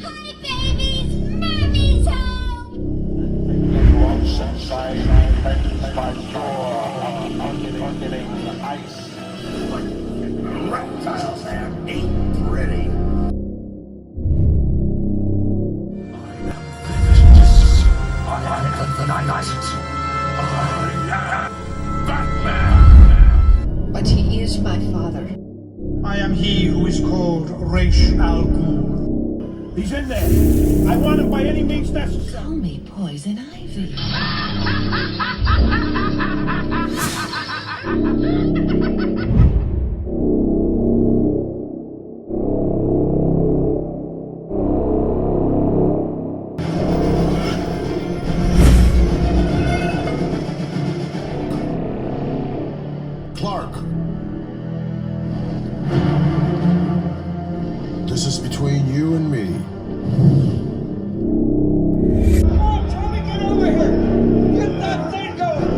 Hi, babies! Mommy's home! Reptiles have ain't pretty. I am the night. I am Batman. But he is my father. I am he who is called Raish Al Ghul. He's in there. I want him by any means necessary. Call me Poison Ivy. Clark. This is between you and me. Come on, Tommy, get over here! Get that thing going!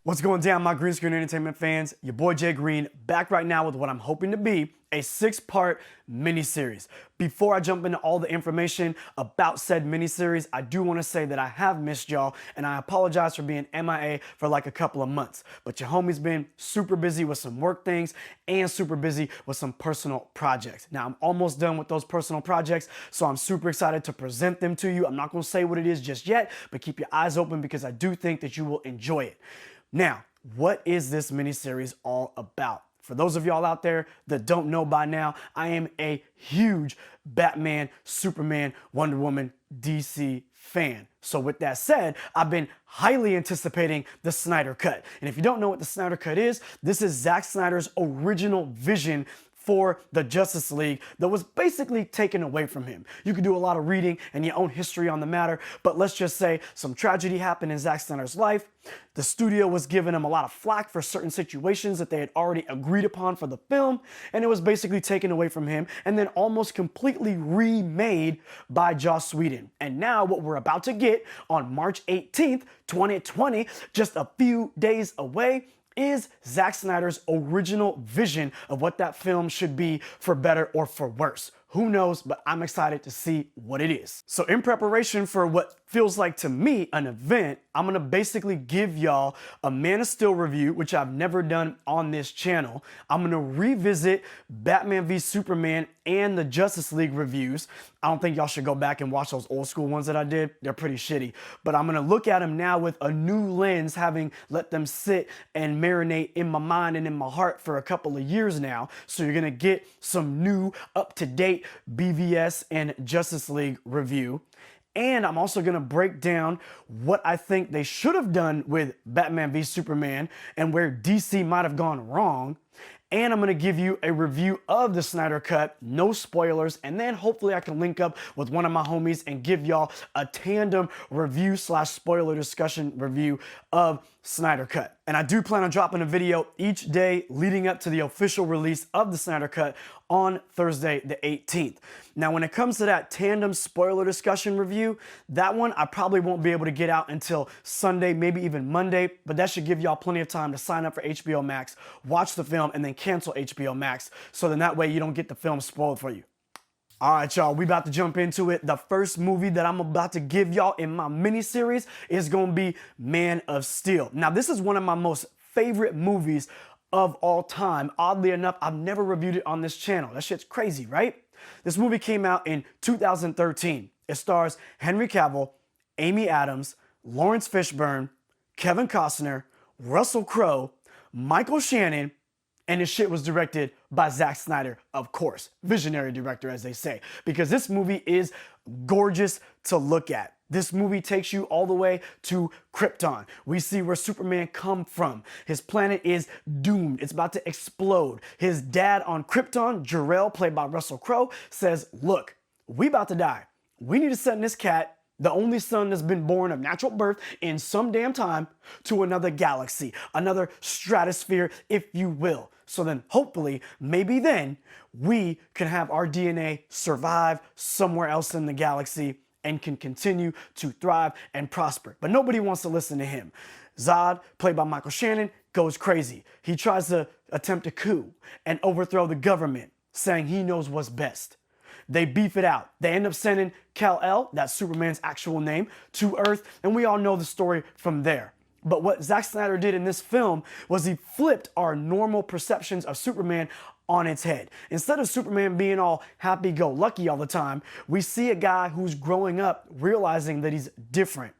What's going down, my green screen entertainment fans? Your boy Jay Green back right now with what I'm hoping to be a 6-part miniseries. Before I jump into all the information about said miniseries, I do want to say that I have missed y'all and I apologize for being MIA for like a couple of months. But your homie's been super busy with some work things and super busy with some personal projects. Now I'm almost done with those personal projects, so I'm super excited to present them to you. I'm not going to say what it is just yet, but keep your eyes open because I do think that you will enjoy it. Now, what is this miniseries all about? For those of y'all out there that don't know by now, I am a huge Batman, Superman, Wonder Woman, DC fan. So with that said, I've been highly anticipating the Snyder Cut. And if you don't know what the Snyder Cut is, this is Zack Snyder's original vision for the Justice League that was basically taken away from him. You could do a lot of reading and your own history on the matter, but let's just say some tragedy happened in Zack Snyder's life. The studio was giving him a lot of flack for certain situations that they had already agreed upon for the film, and it was basically taken away from him and then almost completely remade by Joss Whedon. And now what we're about to get on March 18th, 2020, just a few days away, is Zack Snyder's original vision of what that film should be, for better or for worse. Who knows, but I'm excited to see what it is. So in preparation for what feels like to me an event, I'm gonna basically give y'all a Man of Steel review, which I've never done on this channel. I'm gonna revisit Batman v Superman and the Justice League reviews. I don't think y'all should go back and watch those old school ones that I did. They're pretty shitty. But I'm gonna look at them now with a new lens, having let them sit and marinate in my mind and in my heart for a couple of years now. So you're gonna get some new, up-to-date BVS and Justice League review. And I'm also gonna break down what I think they should have done with Batman v Superman and where DC might have gone wrong. And I'm gonna give you a review of the Snyder Cut, no spoilers, and then hopefully I can link up with one of my homies and give y'all a tandem review / spoiler discussion review of Snyder Cut. And I do plan on dropping a video each day leading up to the official release of the Snyder Cut on Thursday the 18th. Now when it comes to that tandem spoiler discussion review, that one I probably won't be able to get out until Sunday, maybe even Monday, but that should give y'all plenty of time to sign up for HBO Max, watch the film, and then cancel HBO Max, so then that way you don't get the film spoiled for you. All right, y'all, we about to jump into it. The first movie that I'm about to give y'all in my mini-series is gonna be Man of Steel. Now, this is one of my most favorite movies of all time. Oddly enough, I've never reviewed it on this channel. That shit's crazy, right? This movie came out in 2013. It stars Henry Cavill, Amy Adams, Lawrence Fishburne, Kevin Costner, Russell Crowe, Michael Shannon, and this shit was directed by Zack Snyder, of course. Visionary director, as they say, because this movie is gorgeous to look at. This movie takes you all the way to Krypton. We see where Superman come from. His planet is doomed. It's about to explode. His dad on Krypton, Jor-El, played by Russell Crowe, says, look, we about to die. We need to send this cat The only son that's been born of natural birth in some damn time to another galaxy, another stratosphere, if you will. So then hopefully, maybe then, we can have our DNA survive somewhere else in the galaxy and can continue to thrive and prosper. But nobody wants to listen to him. Zod, played by Michael Shannon, goes crazy. He tries to attempt a coup and overthrow the government, saying he knows what's best. They beef it out. They end up sending Kal-El, that's Superman's actual name, to Earth, and we all know the story from there. But what Zack Snyder did in this film was he flipped our normal perceptions of Superman on its head. Instead of Superman being all happy-go-lucky all the time, we see a guy who's growing up realizing that he's different.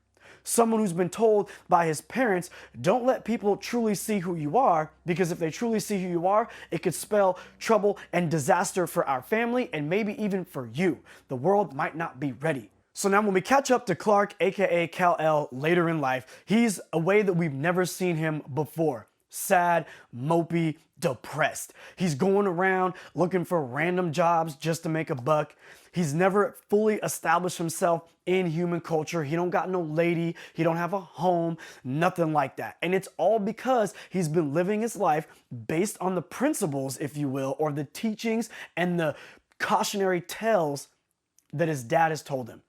Someone who's been told by his parents, don't let people truly see who you are, because if they truly see who you are, it could spell trouble and disaster for our family and maybe even for you. The world might not be ready. So now when we catch up to Clark, aka Kal-El, later in life, he's a way that we've never seen him before. Sad, mopey, depressed. He's going around looking for random jobs just to make a buck. He's never fully established himself in human culture. He don't got no lady. He don't have a home, nothing like that. And it's all because he's been living his life based on the principles, if you will, or the teachings and the cautionary tales that his dad has told him.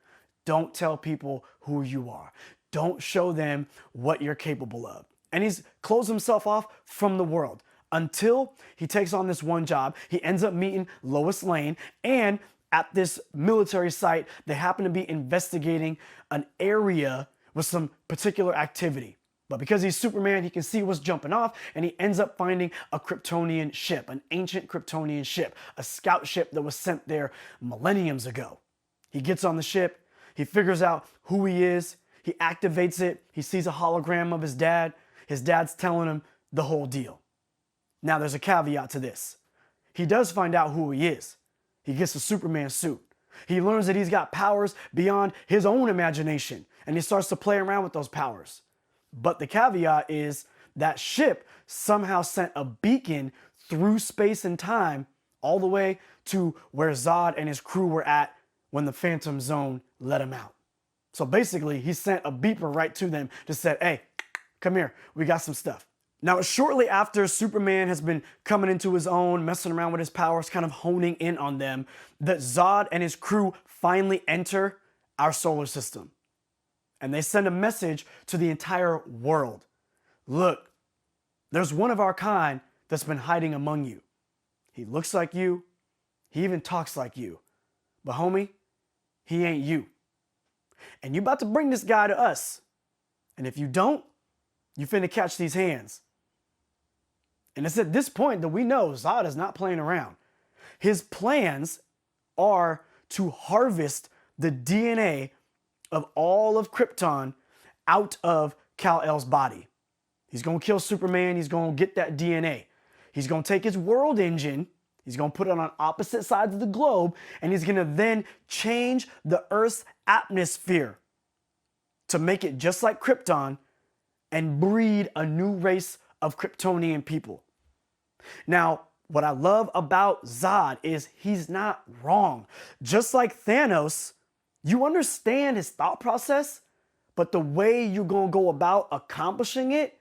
Don't tell people who you are. Don't show them what you're capable of. And he's closed himself off from the world until he takes on this one job. He ends up meeting Lois Lane, and at this military site, they happen to be investigating an area with some particular activity. But because he's Superman, he can see what's jumping off, and he ends up finding a Kryptonian ship, an ancient Kryptonian ship, a scout ship that was sent there millenniums ago. He gets on the ship, he figures out who he is, he activates it, he sees a hologram of his dad. His dad's telling him the whole deal. Now there's a caveat to this. He does find out who he is. He gets a Superman suit. He learns that he's got powers beyond his own imagination, and he starts to play around with those powers. But the caveat is that ship somehow sent a beacon through space and time all the way to where Zod and his crew were at when the Phantom Zone let him out. So basically, he sent a beeper right to them to say, hey, come here, we got some stuff. Now, shortly after Superman has been coming into his own, messing around with his powers, kind of honing in on them, that Zod and his crew finally enter our solar system. And they send a message to the entire world. Look, there's one of our kind that's been hiding among you. He looks like you. He even talks like you. But homie, he ain't you. And you about to bring this guy to us. And if you don't, you finna catch these hands. And it's at this point that we know Zod is not playing around. His plans are to harvest the DNA of all of Krypton out of Kal-El's body. He's gonna kill Superman, he's gonna get that DNA. He's gonna take his world engine, he's gonna put it on opposite sides of the globe, and he's gonna then change the Earth's atmosphere to make it just like Krypton and breed a new race of Kryptonian people. Now, what I love about Zod is he's not wrong. Just like Thanos, you understand his thought process, but the way you're gonna go about accomplishing it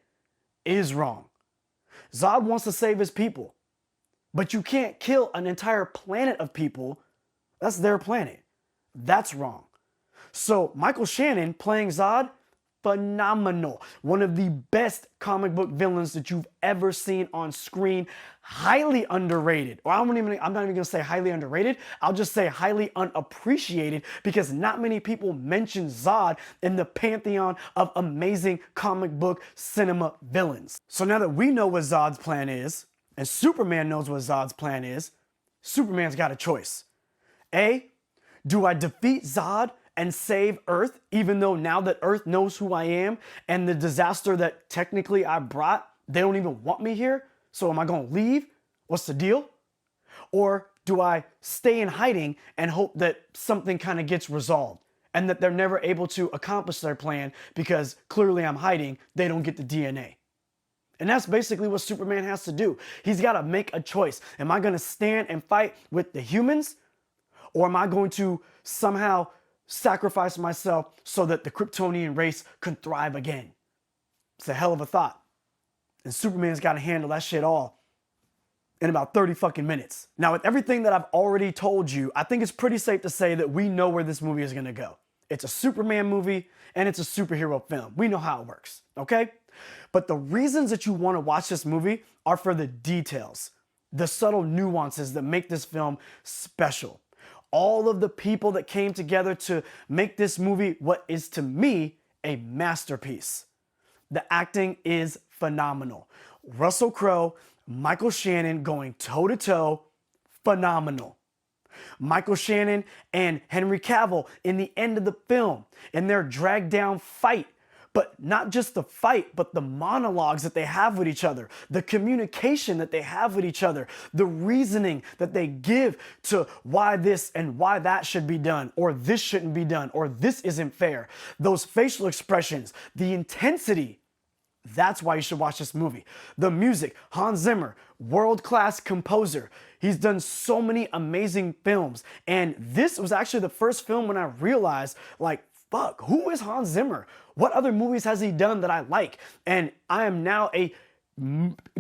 is wrong. Zod wants to save his people, but you can't kill an entire planet of people. That's their planet. That's wrong. So Michael Shannon playing Zod, phenomenal. One of the best comic book villains that you've ever seen on screen. Highly underrated. Or I'm not even gonna say highly underrated. I'll just say highly unappreciated, because not many people mention Zod in the pantheon of amazing comic book cinema villains. So now that we know what Zod's plan is, and Superman knows what Zod's plan is, Superman's got a choice. A, do I defeat Zod and save Earth, even though now that Earth knows who I am and the disaster that technically I brought, they don't even want me here? So am I gonna leave? What's the deal? Or do I stay in hiding and hope that something kind of gets resolved and that they're never able to accomplish their plan because clearly I'm hiding, they don't get the DNA? And that's basically what Superman has to do. He's gotta make a choice. Am I gonna stand and fight with the humans? Or am I going to somehow sacrifice myself so that the Kryptonian race could thrive again. It's a hell of a thought. And Superman's got to handle that shit all in about 30 fucking minutes. Now, with everything that I've already told you, I think it's pretty safe to say that we know where this movie is going to go. It's a Superman movie and it's a superhero film. We know how it works, okay? But the reasons that you want to watch this movie are for the details, the subtle nuances that make this film special. All of the people that came together to make this movie what is to me a masterpiece. The acting is phenomenal. Russell Crowe, Michael Shannon going toe-to-toe, phenomenal. Michael Shannon and Henry Cavill in the end of the film in their dragged down fight. But not just the fight, but the monologues that they have with each other, the communication that they have with each other, the reasoning that they give to why this and why that should be done, or this shouldn't be done, or this isn't fair. Those facial expressions, the intensity. That's why you should watch this movie. The music, Hans Zimmer, world-class composer. He's done so many amazing films. And this was actually the first film when I realized, like, fuck, who is Hans Zimmer? What other movies has he done that I like? And I am now a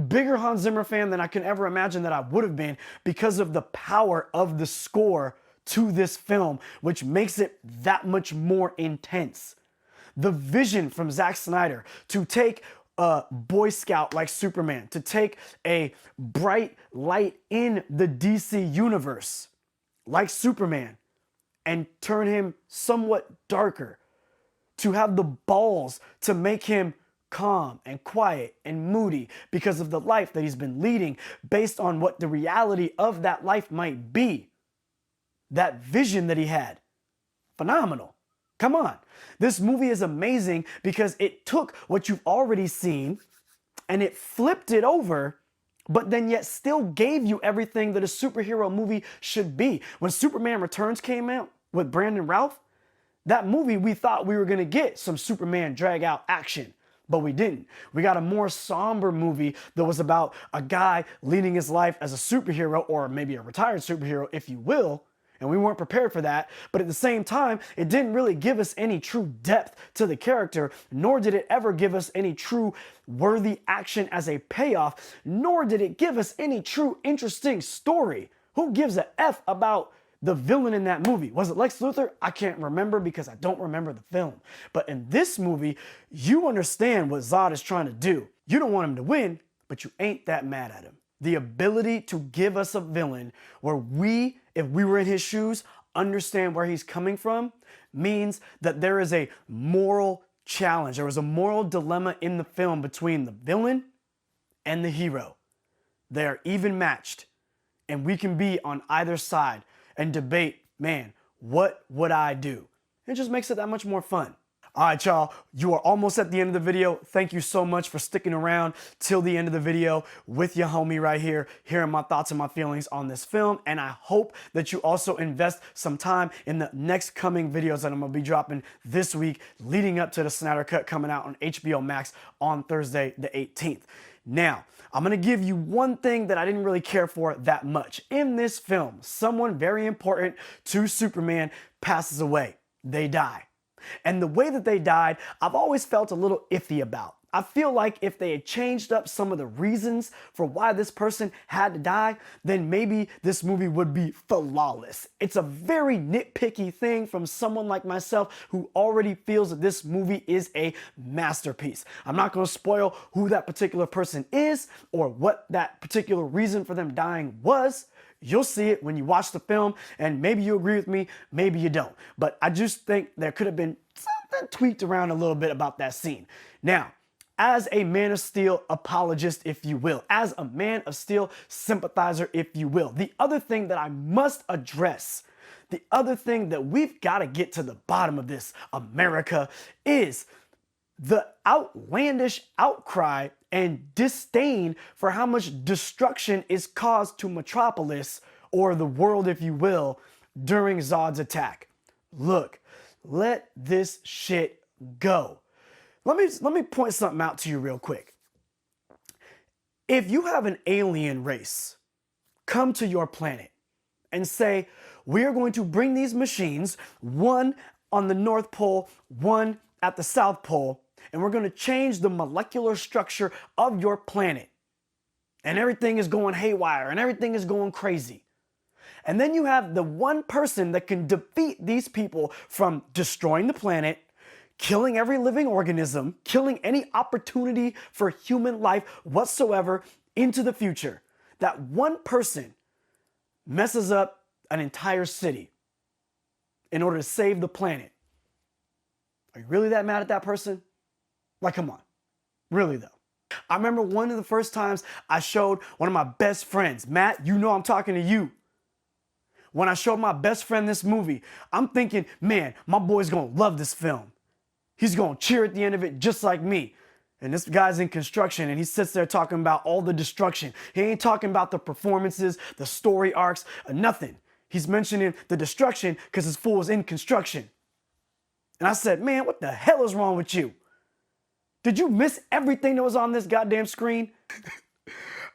bigger Hans Zimmer fan than I can ever imagine that I would have been because of the power of the score to this film, which makes it that much more intense. The vision from Zack Snyder to take a Boy Scout like Superman, to take a bright light in the DC universe like Superman and turn him somewhat darker, to have the balls to make him calm and quiet and moody because of the life that he's been leading based on what the reality of that life might be. That vision that he had, phenomenal. Come on. This movie is amazing because it took what you've already seen and it flipped it over, but then yet still gave you everything that a superhero movie should be. When Superman Returns came out with Brandon Routh, that movie, we thought we were going to get some Superman drag out action, but we didn't. We got a more somber movie that was about a guy leading his life as a superhero, or maybe a retired superhero, if you will. And we weren't prepared for that. But at the same time, it didn't really give us any true depth to the character, nor did it ever give us any true worthy action as a payoff, nor did it give us any true interesting story. Who gives a F about the villain in that movie? Was it Lex Luthor? I can't remember because I don't remember the film. But in this movie, you understand what Zod is trying to do. You don't want him to win, but you ain't that mad at him. The ability to give us a villain where we, if we were in his shoes, understand where he's coming from means that there is a moral challenge. There was a moral dilemma in the film between the villain and the hero. They are even matched, and we can be on either side and debate, man, what would I do? It just makes it that much more fun. All right, y'all, you are almost at the end of the video. Thank you so much for sticking around till the end of the video with your homie right here, hearing my thoughts and my feelings on this film. And I hope that you also invest some time in the next coming videos that I'm gonna be dropping this week, leading up to the Snyder Cut coming out on HBO Max on Thursday, the 18th. Now, I'm gonna give you one thing that I didn't really care for that much. In this film, someone very important to Superman passes away. They die. And the way that they died, I've always felt a little iffy about. I feel like if they had changed up some of the reasons for why this person had to die, then maybe this movie would be flawless. It's a very nitpicky thing from someone like myself who already feels that this movie is a masterpiece. I'm not going to spoil who that particular person is or what that particular reason for them dying was. You'll see it when you watch the film, and maybe you agree with me, maybe you don't. But I just think there could have been something tweaked around a little bit about that scene. Now, as a Man of Steel apologist, if you will, as a Man of Steel sympathizer, if you will, the other thing that I must address, the other thing that we've got to get to the bottom of this, America, is the outlandish outcry and disdain for how much destruction is caused to Metropolis, or the world, if you will, during Zod's attack. Look, let this shit go. Let me point something out to you real quick. If you have an alien race come to your planet and say, we are going to bring these machines, one on the North Pole, one at the South Pole, and we're going to change the molecular structure of your planet. And everything is going haywire and everything is going crazy. And then you have the one person that can defeat these people from destroying the planet, killing every living organism, killing any opportunity for human life whatsoever into the future. That one person messes up an entire city in order to save the planet. Are you really that mad at that person? Like, come on. Really, though. I remember one of the first times I showed one of my best friends, Matt, you know I'm talking to you. When I showed my best friend this movie, I'm thinking, man, my boy's gonna love this film. He's gonna cheer at the end of it just like me. And this guy's in construction and he sits there talking about all the destruction. He ain't talking about the performances, the story arcs, nothing. He's mentioning the destruction because his fool is in construction. And I said, man, what the hell is wrong with you? Did you miss everything that was on this goddamn screen?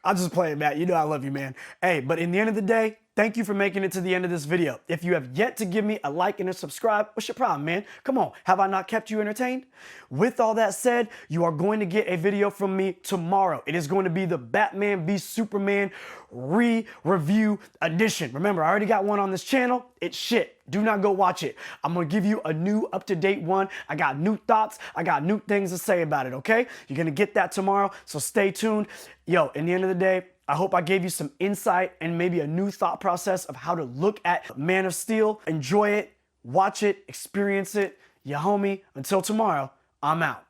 I'll just play it, Matt. You know I love you, man. Hey, but in the end of the day, thank you for making it to the end of this video. If you have yet to give me a like and a subscribe, what's your problem, man? Come on, have I not kept you entertained? With all that said, you are going to get a video from me tomorrow. It is going to be the Batman v Superman re-review edition. Remember, I already got one on this channel. It's shit. Do not go watch it. I'm going to give you a new up-to-date one. I got new thoughts. I got new things to say about it, okay? You're going to get that tomorrow, so stay tuned. Yo, in the end of the day, I hope I gave you some insight and maybe a new thought process of how to look at Man of Steel. Enjoy it, watch it, experience it. Ya homie, until tomorrow, I'm out.